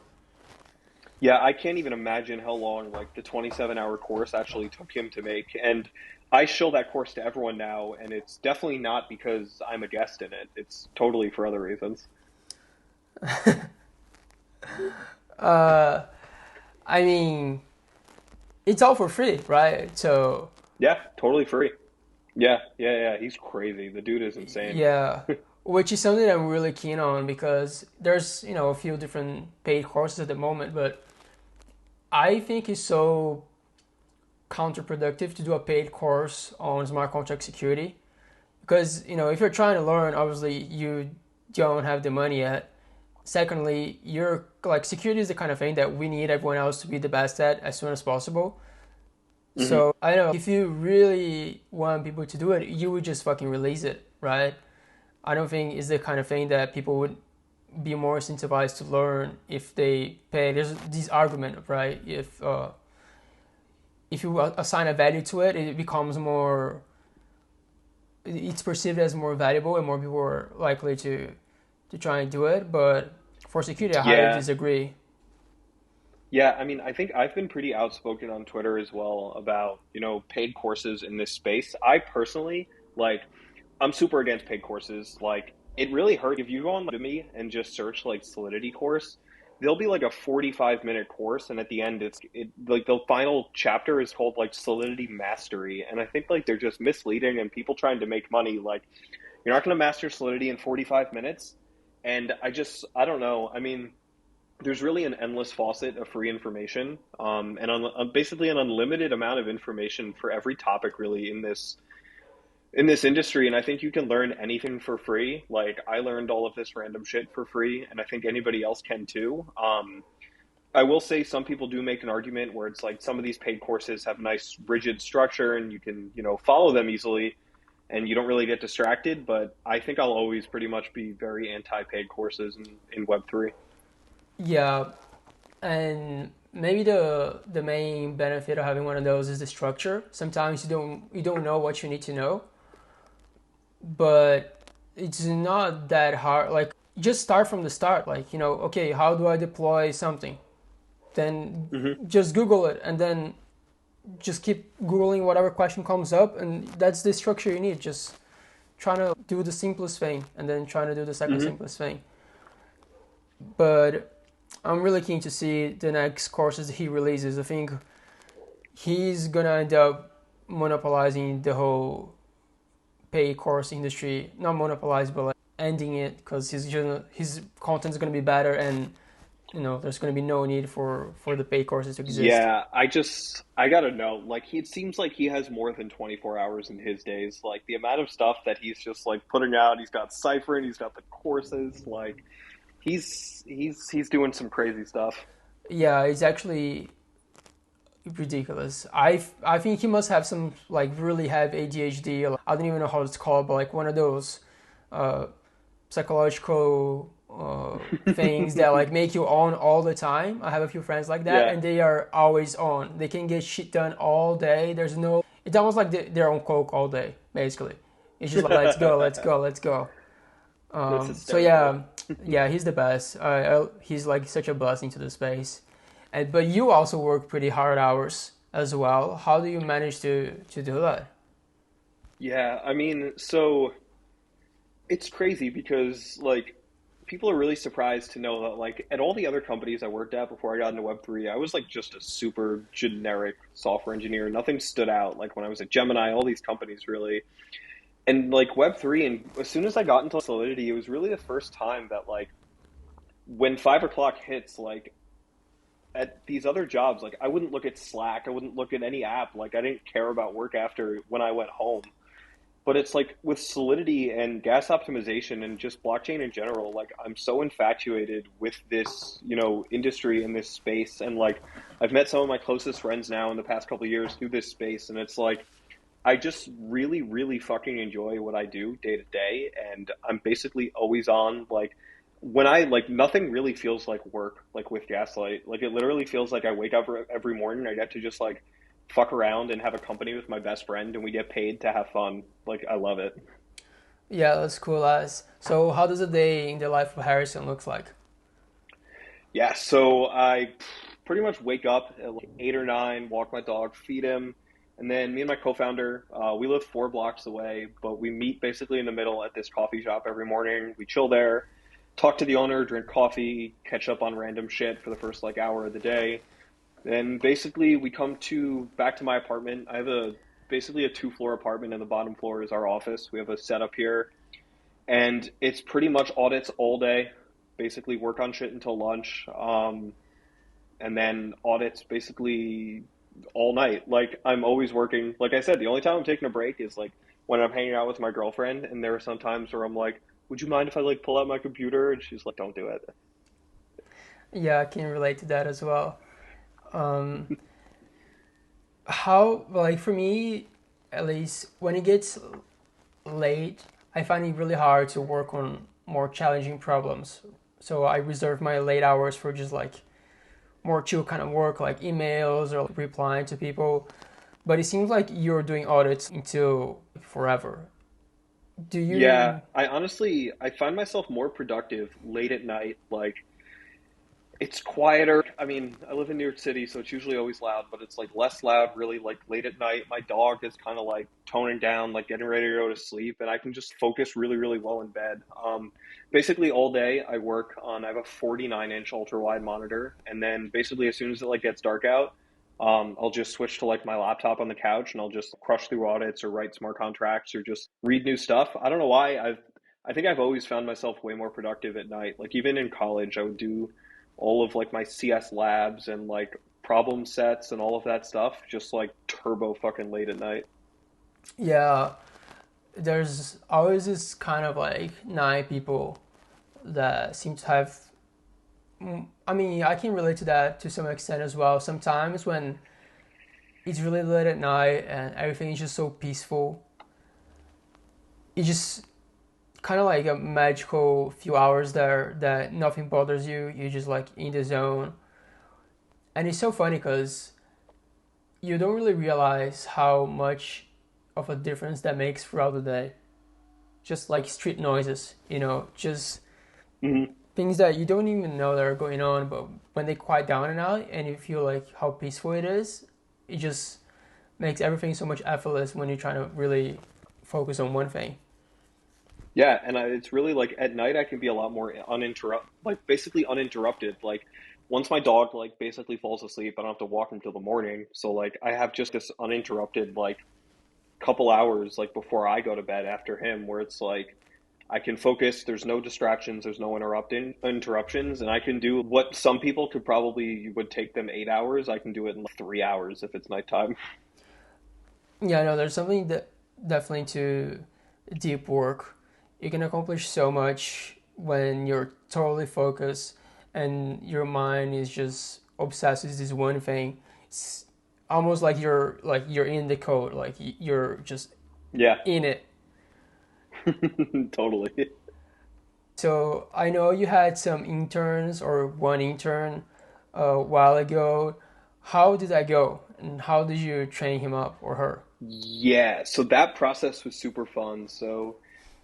[SPEAKER 2] Yeah, I can't even imagine how long like the 27-hour course actually took him to make. And I show that course to everyone now, and it's definitely not because I'm a guest in it. It's totally for other reasons.
[SPEAKER 1] Uh, I mean, it's all for free, right? So,
[SPEAKER 2] Yeah, totally free. Yeah. He's crazy. The dude is insane.
[SPEAKER 1] yeah, which is something I'm really keen on because there's, a few different paid courses at the moment, but I think it's so counterproductive to do a paid course on smart contract security because if you're trying to learn, obviously you don't have the money yet. Secondly, you're like security is the kind of thing that we need everyone else to be the best at as soon as possible.
[SPEAKER 2] Hmm.
[SPEAKER 1] So I know if you really want people to do it, you would just fucking release it, right? I don't think it's the kind of thing that people would be more incentivized to learn if they pay. There's this argument, right? If you assign a value to it, it becomes more. It's perceived as more valuable, and more people are likely to try and do it. But for security, I highly
[SPEAKER 2] Yeah.
[SPEAKER 1] disagree.
[SPEAKER 2] Yeah, I mean, I think I've been pretty outspoken on Twitter as well about, paid courses in this space. I personally, like, I'm super against paid courses. Like, it really hurts if you go on Udemy and just search like Solidity course, there'll be like a 45-minute course, and at the end, it like the final chapter is called like Solidity Mastery, and I think like they're just misleading and people trying to make money. Like, you're not going to master Solidity in 45 minutes, and I don't know. I mean. there's really an endless faucet of free information, and basically an unlimited amount of information for every topic really in this industry. And I think you can learn anything for free. Like I learned all of this random shit for free, and I think anybody else can too. I will say some people do make an argument where it's like some of these paid courses have nice rigid structure and you can, follow them easily and you don't really get distracted. But I think I'll always pretty much be very anti paid courses in Web3.
[SPEAKER 1] Yeah, and maybe the main benefit of having one of those is the structure. Sometimes you don't know what you need to know, but it's not that hard. Like just start from the start. Like, okay, how do I deploy something? Then
[SPEAKER 2] Hmm.
[SPEAKER 1] just Google it, and then just keep Googling whatever question comes up, and that's the structure you need. Just trying to do the simplest thing, and then trying to do the second
[SPEAKER 2] Hmm.
[SPEAKER 1] simplest thing. But I'm really keen to see the next courses he releases. I think he's gonna end up monopolizing the whole pay course industry. Not monopolize, but like ending it because his content is gonna be better, and there's gonna be no need for the pay courses to exist.
[SPEAKER 2] Yeah, I gotta know. Like, it seems like he has more than 24 hours in his days. Like, the amount of stuff that he's just like putting out. He's got Cypher and he's got the courses. Like, he's doing some crazy stuff.
[SPEAKER 1] Yeah, it's actually ridiculous. I think he must have some like really heavy ADHD. I don't even know how it's called, but like one of those uh, psychological things that like make you on all the time. I have a few friends like that,
[SPEAKER 2] Yeah.
[SPEAKER 1] and they are always on. They can get shit done all day. There's no. It's almost like they're on coke all day, basically. It's just like let's go, let's go, let's go.
[SPEAKER 2] That's
[SPEAKER 1] So
[SPEAKER 2] hysterical.
[SPEAKER 1] yeah, yeah, he's the best. He's like such a blessing to the space. And but you also work pretty hard hours as well. How do you manage to do that?
[SPEAKER 2] Yeah, I mean, so it's crazy because like people are really surprised to know that like at all the other companies I worked at before I got into Web3, I was like just a super generic software engineer. Nothing stood out. Like when I was at Gemini, all these companies really. And like Web3, and as soon as I got into Solidity, it was really the first time that like when 5 o'clock hits, like at these other jobs, like I wouldn't look at Slack, I wouldn't look at any app. Like I didn't care about work after when I went home. But it's like with Solidity and gas optimization and just blockchain in general, like I'm so infatuated with this, industry in this space. And like I've met some of my closest friends now in the past couple of years through this space. And it's like I just really, really fucking enjoy what I do day to day. And I'm basically always on. Like when I like nothing really feels like work, like with Gaslight. Like it literally feels like I wake up every morning, I get to just like fuck around and have a company with my best friend and we get paid to have fun. Like I love it.
[SPEAKER 1] Yeah, that's cool as. So how does a day in the life of Harrison looks like?
[SPEAKER 2] Yeah, so I pretty much wake up at like 8 or 9, walk my dog, feed him, and then me and my co-founder, we live 4 blocks away, but we meet basically in the middle at this coffee shop every morning. We chill there, talk to the owner, drink coffee, catch up on random shit for the first like hour of the day. Then basically we come to back to my apartment. I have a basically a 2 floor apartment, and the bottom floor is our office. We have a setup here, and it's pretty much audits all day. Basically work on shit until lunch. And then audits basically all night. Like I'm always working. Like I said, the only time I'm taking a break is like when I'm hanging out with my girlfriend, and there are some times where I'm like, "Would you mind if I like pull out my computer?" And she's like, "Don't do it."
[SPEAKER 1] Yeah, I can relate to that as well. Um, how like for me, at least when it gets late, I find it really hard to work on more challenging problems. So I reserve my late hours for just like more chill kind of work, like emails or replying to people. But it seems like you're doing audits until forever. Do
[SPEAKER 2] Yeah,
[SPEAKER 1] you?
[SPEAKER 2] I find myself more productive late at night. Like it's quieter. I mean, I live in New York City, so it's usually always loud, but it's like less loud really like late at night. My dog is kind of like toning down, like getting ready to go to sleep, and I can just focus really, really well in bed. Basically all day I have a 49-inch ultra wide monitor, and then basically as soon as it like gets dark out, I'll just switch to like my laptop on the couch and I'll just crush through audits or write smart contracts or just read new stuff. I don't know why I think I've always found myself way more productive at night. Like even in college, I would do all of like my CS labs and like problem sets and all of that stuff just like turbo fucking late at night.
[SPEAKER 1] Yeah, there's always this kind of like nine people that seem to have. I mean, I can relate to that to some extent as well. Sometimes when it's really late at night and everything is just so peaceful, it just kind of like a magical few hours there that nothing bothers you. You're just like in the zone. And it's so funny because you don't really realize how much of a difference that makes throughout the day. Just like street noises, just
[SPEAKER 2] Hmm.
[SPEAKER 1] things that you don't even know that are going on, but when they quiet down and out and you feel like how peaceful it is, it just makes everything so much effortless when you're trying to really focus on one thing.
[SPEAKER 2] Yeah, and it's really like at night I can be a lot more like basically uninterrupted. Like once my dog like basically falls asleep, I don't have to walk him till the morning. So like I have just this uninterrupted like couple hours like before I go to bed after him where it's like I can focus, there's no distractions, there's no interruptions, and I can do what some people could probably would take them 8 hours. I can do it in like 3 hours if it's nighttime.
[SPEAKER 1] Yeah, no, there's something that definitely to deep work. You can accomplish so much when you're totally focused and your mind is just obsessed with this one thing. It's almost like you're in the code, like you're just
[SPEAKER 2] Yeah,
[SPEAKER 1] in it.
[SPEAKER 2] totally.
[SPEAKER 1] So I know you had some interns or one intern a while ago. How did that go? And how did you train him up or her?
[SPEAKER 2] Yeah, so that process was super fun. So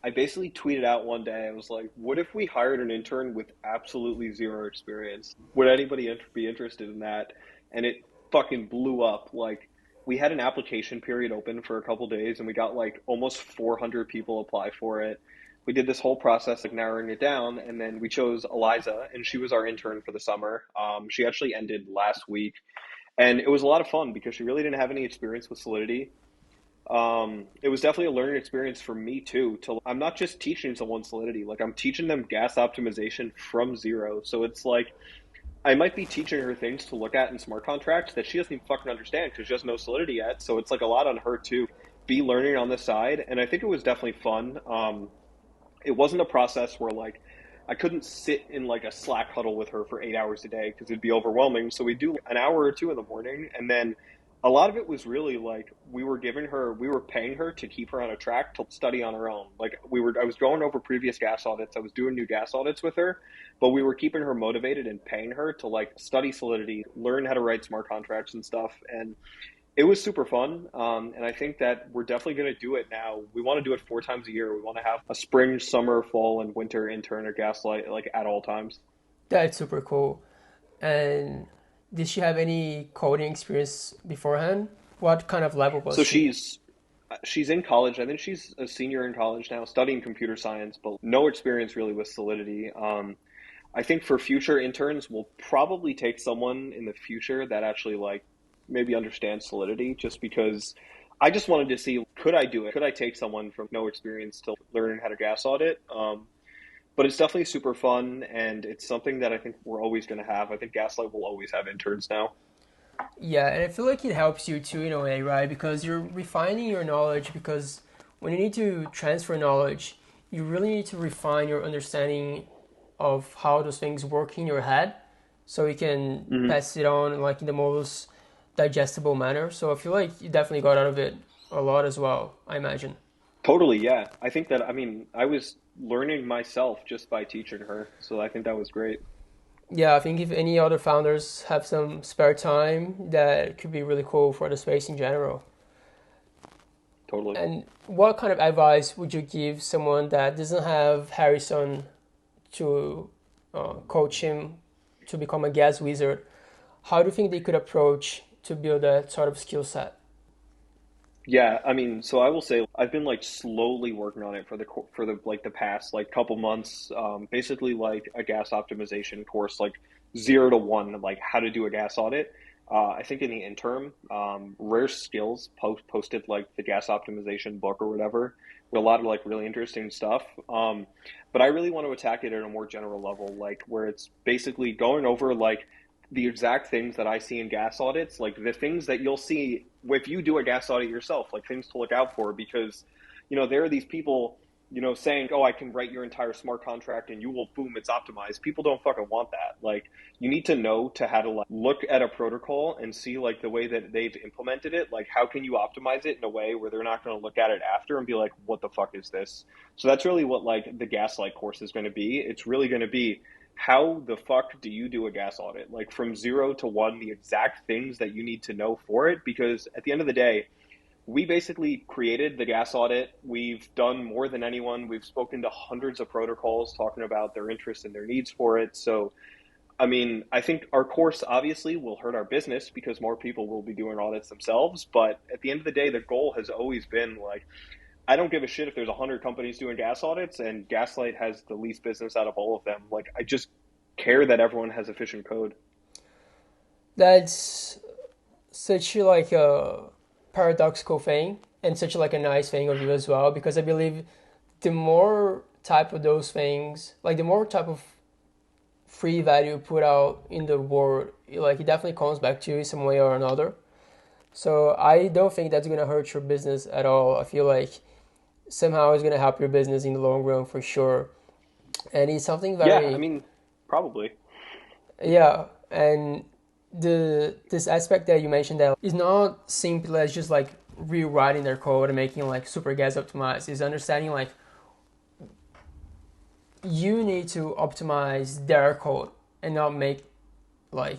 [SPEAKER 2] I basically tweeted out one day, I was like, what if we hired an intern with absolutely zero experience? Would anybody be interested in that? And it fucking blew up. Like, we had an application period open for a couple days and we got like almost 400 people apply for it. We did this whole process, like narrowing it down, and then we chose Eliza, and she was our intern for the summer. She actually ended last week, and it was a lot of fun because she really didn't have any experience with Solidity. It was definitely a learning experience for me too. I'm not just teaching someone Solidity, like I'm teaching them gas optimization from zero. So it's like I might be teaching her things to look at in smart contracts that she doesn't even fucking understand because she doesn't know Solidity yet. So it's like a lot on her to be learning on the side, and I think it was definitely fun. It wasn't a process where like I couldn't sit in like a Slack huddle with her for 8 hours a day because it'd be overwhelming. So we do an hour or two in the morning, and then a lot of it was really like we were paying her to keep her on a track to study on her own. Like I was going over previous gas audits, I was doing new gas audits with her, but we were keeping her motivated and paying her to like study Solidity, learn how to write smart contracts and stuff, and it was super fun, and I think that we're definitely going to do it now. We want to do it 4 times a year. We want to have a spring, summer, fall, and winter intern at Gaslight, like at all times.
[SPEAKER 1] That's super cool. And did she have any coding experience beforehand? What kind of level was
[SPEAKER 2] So
[SPEAKER 1] she?
[SPEAKER 2] she's in college. I think she's a senior in college now, studying computer science, but no experience really with Solidity. I think for future interns, we'll probably take someone in the future that actually like maybe understands Solidity, just because I just wanted to see could I do it? Could I take someone from no experience to learning how to gas audit? But it's definitely super fun, and it's something that I think we're always going to have. I think Gaslight will always have interns now.
[SPEAKER 1] Yeah, and I feel like it helps you too in a way, right? Because you're refining your knowledge because when you need to transfer knowledge, you really need to refine your understanding of how those things work in your head so you can
[SPEAKER 2] Hmm.
[SPEAKER 1] pass it on like in the most digestible manner. So I feel like you definitely got out of it a lot as well, I imagine.
[SPEAKER 2] Totally, yeah. I think that, I mean, I was learning myself just by teaching her, so I think that was great.
[SPEAKER 1] Yeah, I think if any other founders have some spare time, that could be really cool for the space in general.
[SPEAKER 2] Totally.
[SPEAKER 1] And what kind of advice would you give someone that doesn't have Harrison to coach him to become a gas wizard? How do you think they could approach to build that sort of skill set?
[SPEAKER 2] Yeah, I mean, so I will say I've been like slowly working on it for the like the past like couple months. Basically like a gas optimization course like 0 to 1, like how to do a gas audit. I think in the interim, Rare Skills posted like the gas optimization book or whatever, with a lot of like really interesting stuff. But I really want to attack it at a more general level, like where it's basically going over like the exact things that I see in gas audits, like the things that you'll see if you do a gas audit yourself, like things to look out for, because there are these people saying, "Oh, I can write your entire smart contract and you will boom, it's optimized." People don't fucking want that. Like, you need to know to how to like look at a protocol and see like the way that they've implemented it. Like, how can you optimize it in a way where they're not going to look at it after and be like, "What the fuck is this?" So that's really what like the Gaslight course is going to be. It's really going to be how the fuck do you do a gas audit? Like from 0 to 1, the exact things that you need to know for it. Because at the end of the day, we basically created the gas audit. We've done more than anyone. We've spoken to hundreds of protocols talking about their interests and their needs for it. So, I mean, I think our course obviously will hurt our business because more people will be doing audits themselves. But at the end of the day, the goal has always been like, I don't give a shit if there's 100 companies doing gas audits and Gaslight has the least business out of all of them. Like, I just care that everyone has efficient code.
[SPEAKER 1] That's such like a paradoxical thing and such like a nice thing of you as well, because I believe the more type of those things, like the more type of free value put out in the world, like it definitely comes back to you in some way or another. So I don't think that's gonna hurt your business at all. I feel like somehow it's gonna help your business in the long run for sure. And it's something
[SPEAKER 2] Yeah, I
[SPEAKER 1] very,
[SPEAKER 2] mean, probably.
[SPEAKER 1] yeah. And this aspect that you mentioned that is not simply as just like rewriting their code and making like super gas optimized. Is understanding like you need to optimize their code and not make like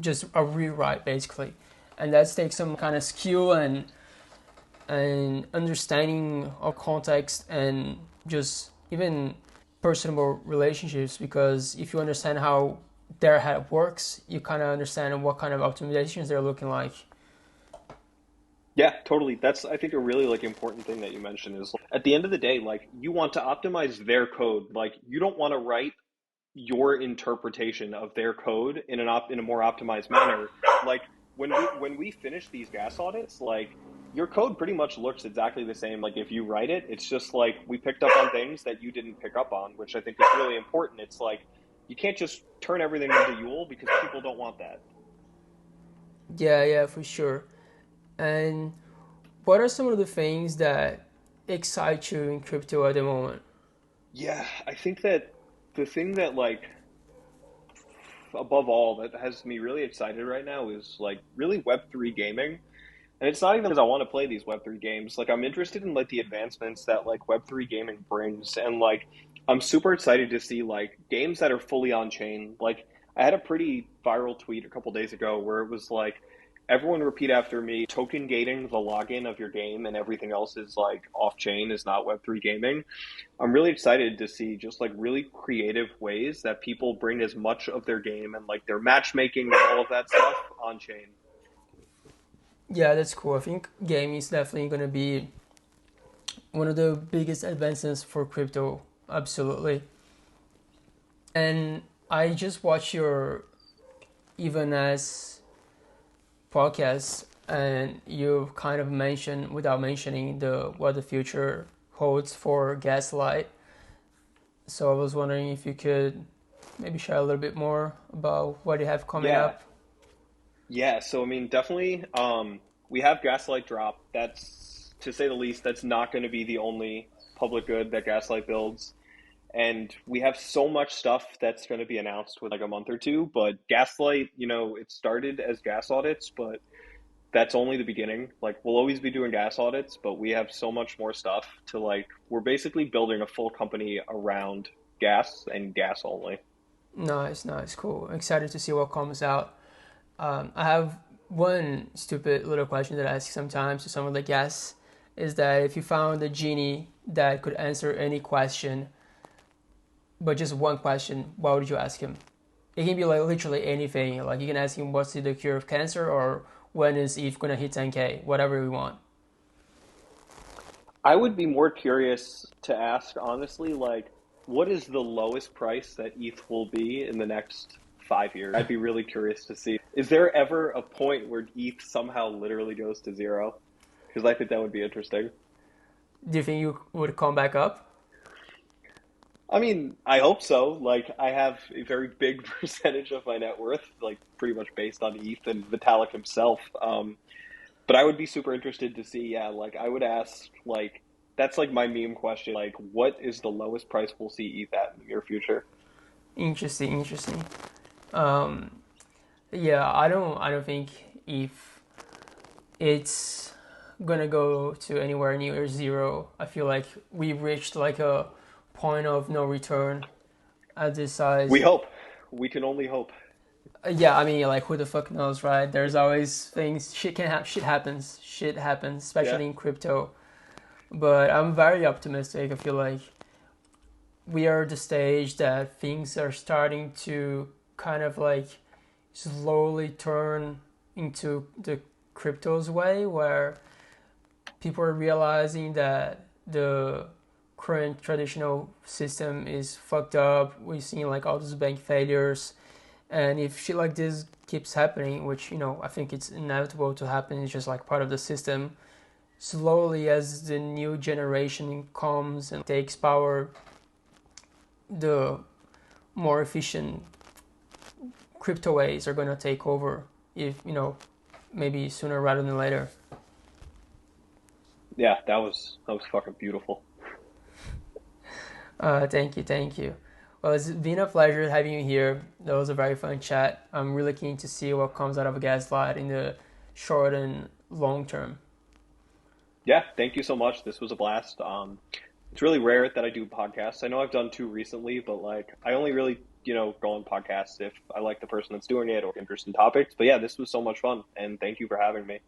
[SPEAKER 1] just a rewrite basically. And that takes some kind of skill and understanding of context and just even personal relationships, because if you understand how their head works, you kind of understand what kind of optimizations they're looking like.
[SPEAKER 2] Yeah, totally. That's, I think, a really like important thing that you mentioned is at the end of the day, like you want to optimize their code. Like you don't want to write your interpretation of their code in a more optimized manner. Like when we finish these gas audits, like your code pretty much looks exactly the same. Like if you write it, it's just like we picked up on things that you didn't pick up on, which I think is really important. It's like you can't just turn everything into Yule because people don't want that.
[SPEAKER 1] Yeah, yeah, for sure. And what are some of the things that excite you in crypto at the moment?
[SPEAKER 2] Yeah, I think that the thing that like above all that has me really excited right now is like really Web3 gaming. And it's not even because I want to play these Web3 games. Like I'm interested in like the advancements that like Web3 gaming brings, and like I'm super excited to see like games that are fully on chain. Like I had a pretty viral tweet a couple days ago where it was like everyone repeat after me, token gating the login of your game and everything else is like off chain is not Web3 gaming. I'm really excited to see just like really creative ways that people bring as much of their game and like their matchmaking and all of that stuff on chain.
[SPEAKER 1] Yeah, that's cool. I think gaming is definitely going to be one of the biggest advances for crypto. Absolutely. And I just watched your Even As podcast, and you kind of mentioned, without mentioning, the what the future holds for Gaslight. So I was wondering if you could maybe share a little bit more about what you have coming
[SPEAKER 2] Yeah,
[SPEAKER 1] up.
[SPEAKER 2] yeah. So I mean, definitely, we have Gaslight drop. That's to say the least. That's not going to be the only public good that Gaslight builds, and we have so much stuff that's going to be announced with like a month or two. But Gaslight, it started as gas audits, but that's only the beginning. Like we'll always be doing gas audits, but we have so much more stuff to like. We're basically building a full company around gas and gas only.
[SPEAKER 1] Nice, nice, cool. Excited to see what comes out. I have one stupid little question that I ask sometimes to some of the guests is that if you found a genie that could answer any question, but just one question, what would you ask him? It can be like literally anything. Like you can ask him what's the cure of cancer or when is Eve gonna hit 10K, whatever we want.
[SPEAKER 2] I would be more curious to ask, honestly, like, what is the lowest price that ETH will be in the next 5 years. I'd be really curious to see. Is there ever a point where ETH somehow literally goes to zero? Because I think that would be interesting.
[SPEAKER 1] Do you think you would come back up?
[SPEAKER 2] I mean, I hope so. Like, I have a very big percentage of my net worth, like, pretty much based on ETH and Vitalik himself. But I would be super interested to see, yeah, like, I would ask, like, that's like my meme question, like, what is the lowest price we'll see ETH at in the near future?
[SPEAKER 1] Interesting, interesting. Um, yeah, I don't think if it's gonna go to anywhere near zero. I feel like we've reached like a point of no return at this
[SPEAKER 2] We
[SPEAKER 1] size.
[SPEAKER 2] hope. We can only hope.
[SPEAKER 1] Yeah, I mean, like who the fuck knows, right? There's always things. Shit happens. Shit happens,
[SPEAKER 2] Yeah.
[SPEAKER 1] especially in crypto. But I'm very optimistic. I feel like we are at the stage that things are starting to kind of like slowly turn into the crypto's way, where people are realizing that the current traditional system is fucked up. We've seen like all those bank failures, and if shit like this keeps happening, which I think it's inevitable to happen, it's just like part of the system. Slowly, as the new generation comes and takes power, the more efficient crypto ways are gonna take over. If maybe sooner rather than later.
[SPEAKER 2] Yeah, that was fucking beautiful.
[SPEAKER 1] Thank you, thank you. Well, it's been a pleasure having you here. That was a very fun chat. I'm really keen to see what comes out of Gaslight in the short and long term.
[SPEAKER 2] Yeah, thank you so much. This was a blast. It's really rare that I do podcasts. I know I've done two recently, but like I only really, go on podcasts if I like the person that's doing it or interested in topics. But yeah, this was so much fun, and thank you for having me.